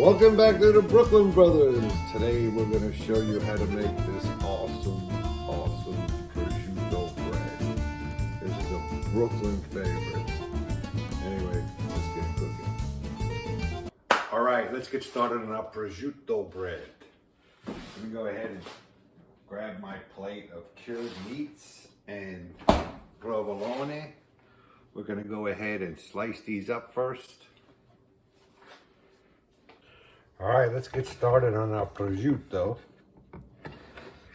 Welcome back to the Brooklyn Brothers. Today we're going to show you how to make this awesome prosciutto bread. This is a Brooklyn favorite. Anyway, let's get cooking. All right, let's get started on our prosciutto bread. Let me go ahead and grab my plate of cured meats and provolone. We're going to go ahead and slice these up first. All right, let's get started on our prosciutto. I'm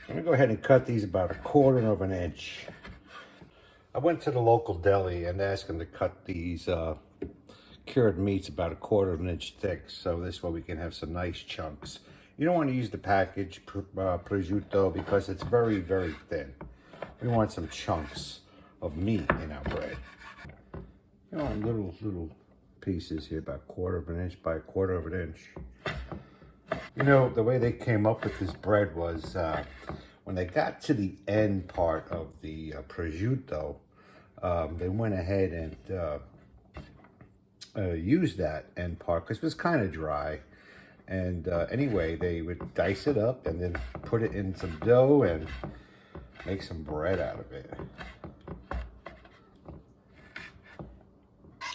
gonna go ahead and cut these about 1/4 of an inch. I went to the local deli and asked them to cut these cured meats about 1/4 of an inch thick, so this way we can have some nice chunks. You don't want to use the packaged prosciutto because it's very, very thin. We want some chunks of meat in our bread. You know, little pieces here, about 1/4 of an inch by 1/4 of an inch. You know, the way they came up with this bread was when they got to the end part of the prosciutto, they went ahead and used that end part because it was kind of dry. And anyway, they would dice it up and then put it in some dough and make some bread out of it.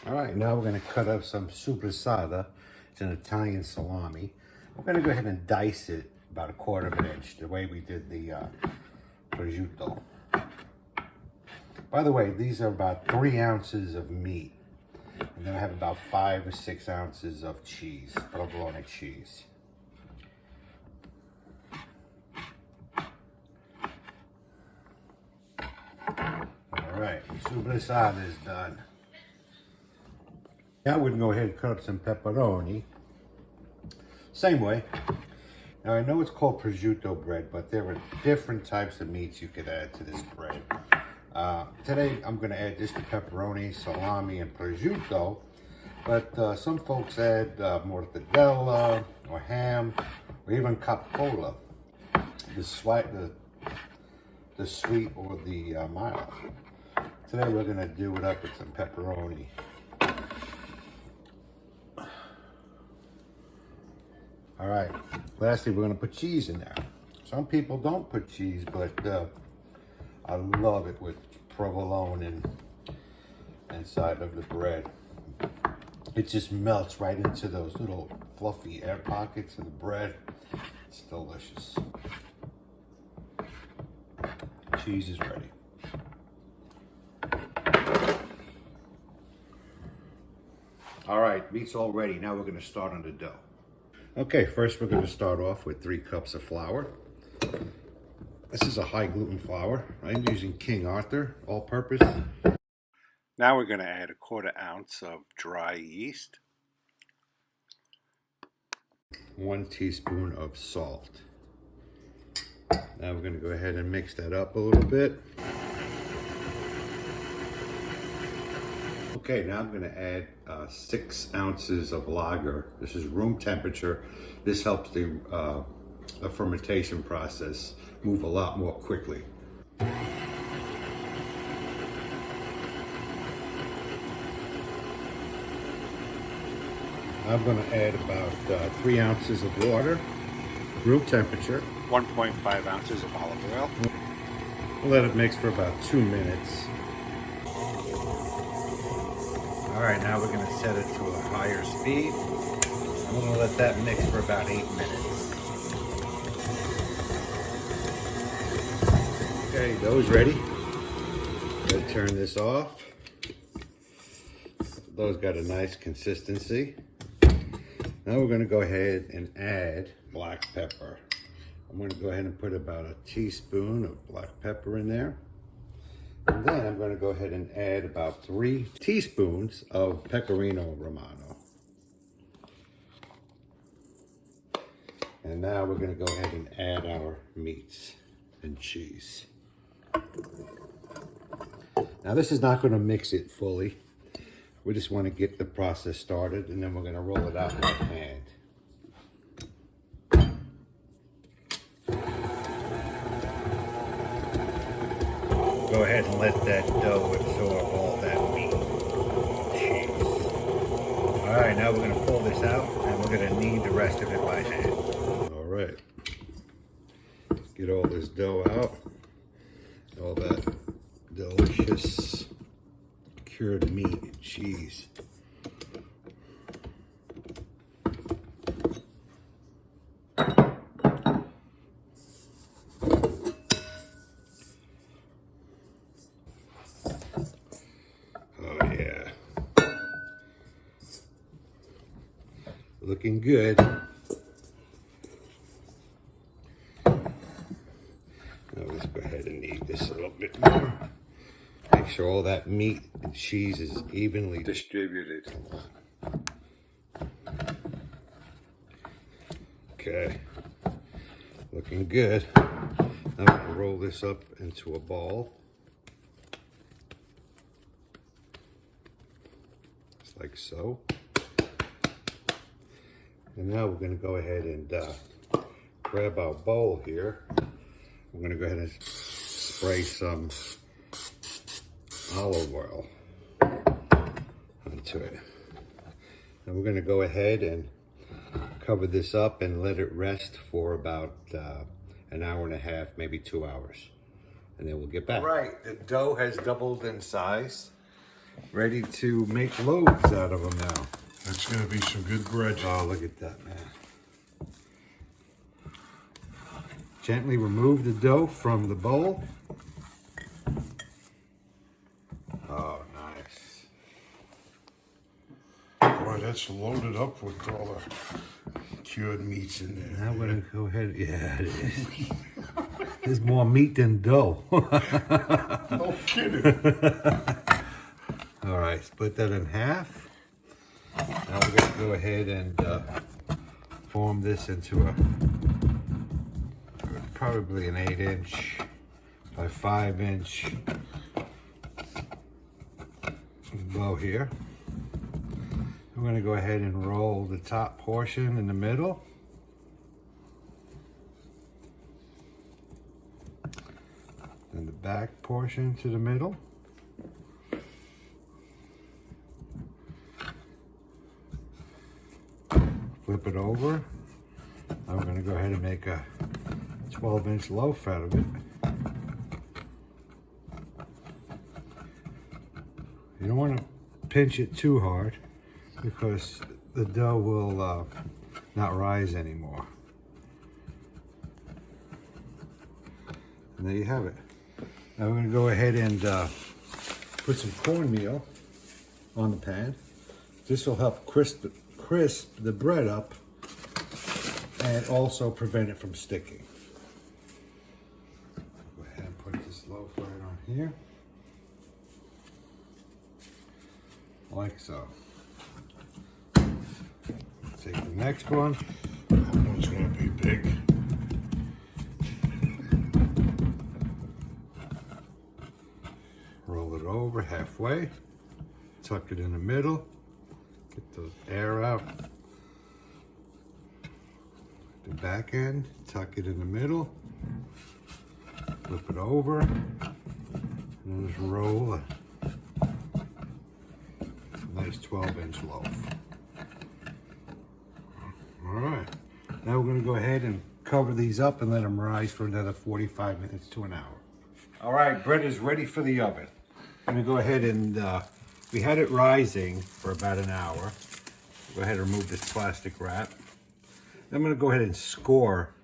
All right, now we're going to cut up some supersada. It's an Italian salami. We're going to go ahead and dice it about 1/4 of an inch, the way we did the prosciutto. By the way, these are about 3 ounces of meat. And then I have about 5 or 6 ounces of cheese, provolone cheese. All right, supersada is done. Now we can go ahead and cut up some pepperoni. Same way. Now I know it's called prosciutto bread, but there are different types of meats you could add to this bread. Today I'm going to add just the pepperoni, salami, and prosciutto. But some folks add mortadella or ham or even capola, the sweet or the mild. Today we're going to do it up with some pepperoni. All right, lastly, we're gonna put cheese in there. Some people don't put cheese, but I love it with provolone inside of the bread. It just melts right into those little fluffy air pockets in the bread. It's delicious. Cheese is ready. All right, meat's all ready. Now we're gonna start on the dough. Okay, first we're going to start off with 3 cups of flour. This is a high gluten flour. I'm using King Arthur all-purpose. Now we're going to add 1/4 ounce of dry yeast. 1 teaspoon of salt. Now we're going to go ahead and mix that up a little bit. Okay, now I'm going to add 6 ounces of lager. This is room temperature. This helps the fermentation process move a lot more quickly. I'm going to add about 3 ounces of water, room temperature, 1.5 ounces of olive oil. We'll let it mix for about 2 minutes. All right, now we're going to set it to a higher speed. I'm going to let that mix for about 8 minutes. Okay, dough's ready. I'm going to turn this off. Dough's got a nice consistency. Now we're going to go ahead and add black pepper. I'm going to go ahead and put about 1 teaspoon of black pepper in there. And then I'm going to go ahead and add about 3 teaspoons of pecorino romano. And now we're going to go ahead and add our meats and cheese. Now this is not going to mix it fully. We just want to get the process started, and then we're going to roll it out by hand. Go ahead and let that dough absorb all that meat and cheese. All right, right, now we're going to pull this out and we're going to knead the rest of it by hand. All right. Get all this dough out. All that delicious cured meat and cheese. Oh yeah. Looking good. Now let's go ahead and knead this a little bit more. Make sure all that meat and cheese is evenly distributed. Okay, looking good. Now I'm going to roll this up into a ball. Just like so. And now we're going to go ahead and grab our bowl here. We're going to go ahead and spray some olive oil onto it. And we're going to go ahead and cover this up and let it rest for about an hour and a half, maybe 2 hours. And then we'll get back. All right, the dough has doubled in size. Ready to make loaves out of them now. That's going to be some good bread. Oh, look at that, man. Gently remove the dough from the bowl. Oh, nice. Boy, that's loaded up with all the cured meats in there. Now we're going to go ahead. Yeah, it is. There's more meat than dough. No kidding. All right, split that in half. Now we're going to go ahead and form this into probably an 8-inch by 5-inch bow here. We're going to go ahead and roll the top portion in the middle. And the back portion to the middle. Flip it over. I'm going to go ahead and make a 12-inch loaf out of it. You don't want to pinch it too hard because the dough will not rise anymore. And there you have it. Now we're going to go ahead and put some cornmeal on the pan. This will help crisp the bread up and also prevent it from sticking. Go ahead and put this loaf right on here. Like so. Take the next one. That one's going to be big. Roll it over halfway. Tuck it in the middle. Get the air out. The back end, tuck it in the middle. Flip it over. And just roll a nice 12-inch loaf. All right. Now we're going to go ahead and cover these up and let them rise for another 45 minutes to an hour. All right, bread is ready for the oven. I'm going to go ahead and, we had it rising for about an hour. Go ahead and remove this plastic wrap. I'm going to go ahead and score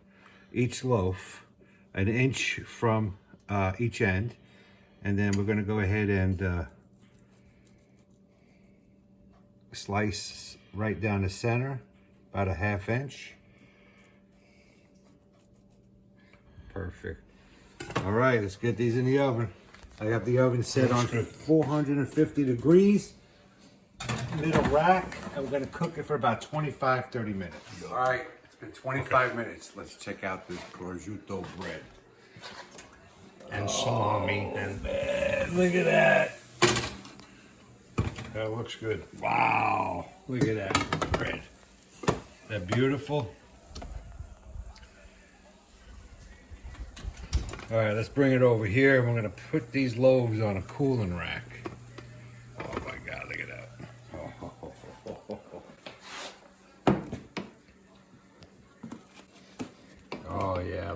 each loaf 1 inch from each end. And then we're going to go ahead and slice right down the center, about a 1/2 inch. Perfect. All right, let's get these in the oven. I have the oven set on 450 degrees, middle rack, and we're gonna cook it for about 25-30 minutes. All right, it's been 25 minutes. Let's check out this prosciutto bread. And salami. And man, look at that. That looks good. Wow, look at that bread. Isn't that beautiful? All right, let's bring it over here. And we're gonna put these loaves on a cooling rack. Oh my God, look at that.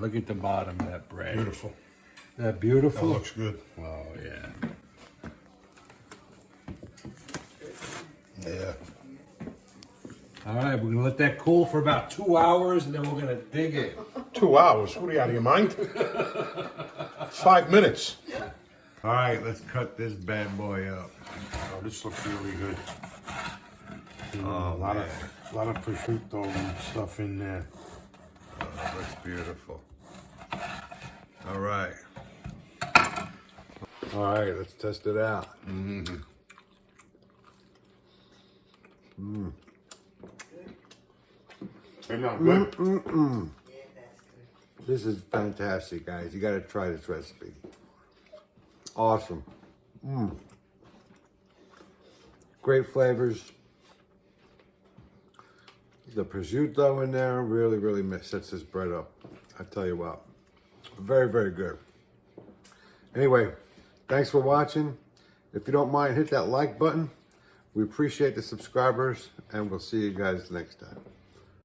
look at the bottom of that bread. Beautiful. That That beautiful? looks good. Oh, yeah. Yeah. All right, we're gonna let that cool for about 2 hours, and then we're gonna dig it. 2 hours. What are you, out of your mind? 5 minutes. All right, let's cut this bad boy up. Oh, this looks really good. Oh, a lot man. of prosciutto and stuff in there. Oh, that looks beautiful. All right. All right, let's test it out. They're not good. This is fantastic, guys. You gotta try this recipe. Awesome. Great flavors. The prosciutto in there really, really sets this bread up. I tell you what. Very, very good. Anyway, thanks for watching. If you don't mind, hit that like button. We appreciate the subscribers, and we'll see you guys next time.